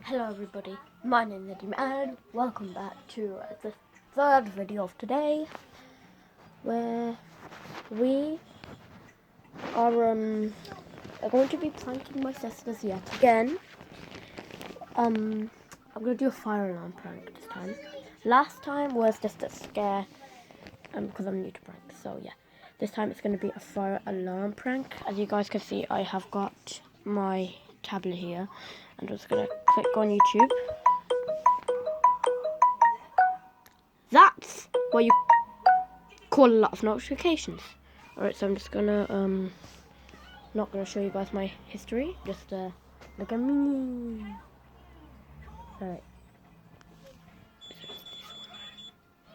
Hello everybody, my name is Nadim and welcome back to the third video of today, where we are going to be pranking my sisters yet again. I'm going to do a fire alarm prank this time. Last time was just a scare because I'm new to pranks, so yeah. This time it's going to be a fire alarm prank. As you guys can see, I have got my tablet here and I'm just going to click on YouTube. That's what you call a lot of notifications. Alright, so I'm just gonna not gonna show you guys my history, just look at me. Alright.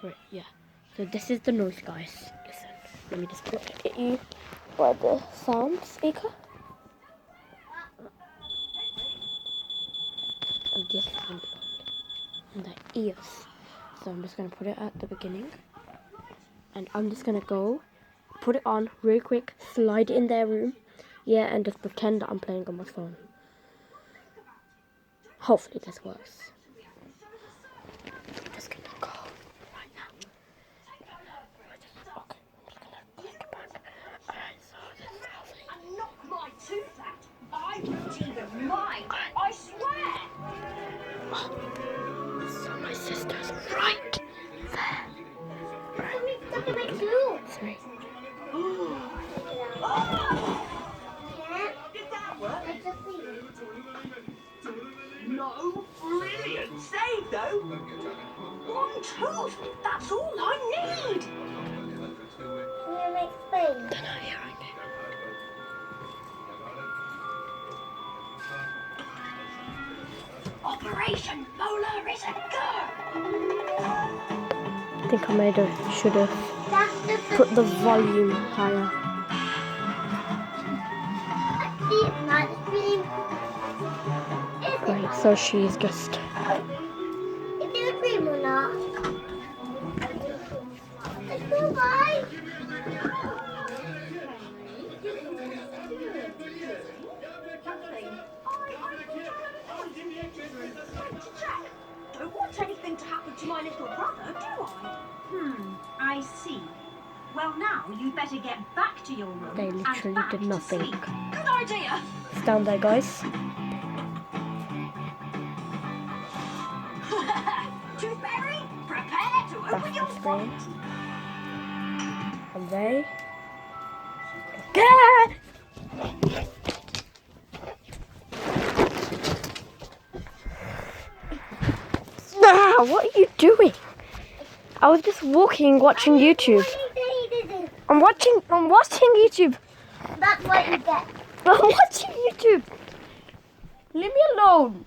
Right, yeah. So this is the noise, guys. Listen. Let me just get you by the sound speaker. And this and the ears. So I'm just gonna put it at the beginning. And I'm just gonna go put it on real quick, slide it in their room, yeah, and just pretend that I'm playing on my phone. Hopefully this works. I'm just gonna go right now. Okay, I'm just gonna click it back. Alright, so this is hopefully. Knock my tooth out. I won't even mind. I swear. Oh, so my sister's right there. Right. 3. No, brilliant save though. One tooth, that's all I need. Don't know, here I go. Operation Molar is a go. I think I should have put the volume higher. Right, so she's just. Is it a dream or not? Let's go, guys. Don't want anything to happen to my little brother, do I? I see. Well, now you'd better get back to your room. They literally and back did to nothing. sleep. Good idea. It's down there, guys. Toothberry, prepare to That's open your the wallet. screen. And they. Get! Ah, what are you doing? I was just walking, watching YouTube. I'm watching YouTube. That's what you get. I'm watching YouTube. Leave me alone.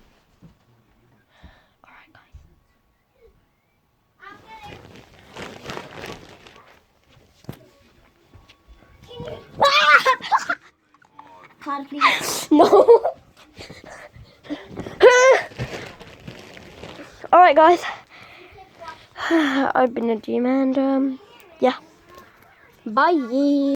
Alright, guys. Can't please. No. Alright, guys. I've been Nadim and yeah. Bye.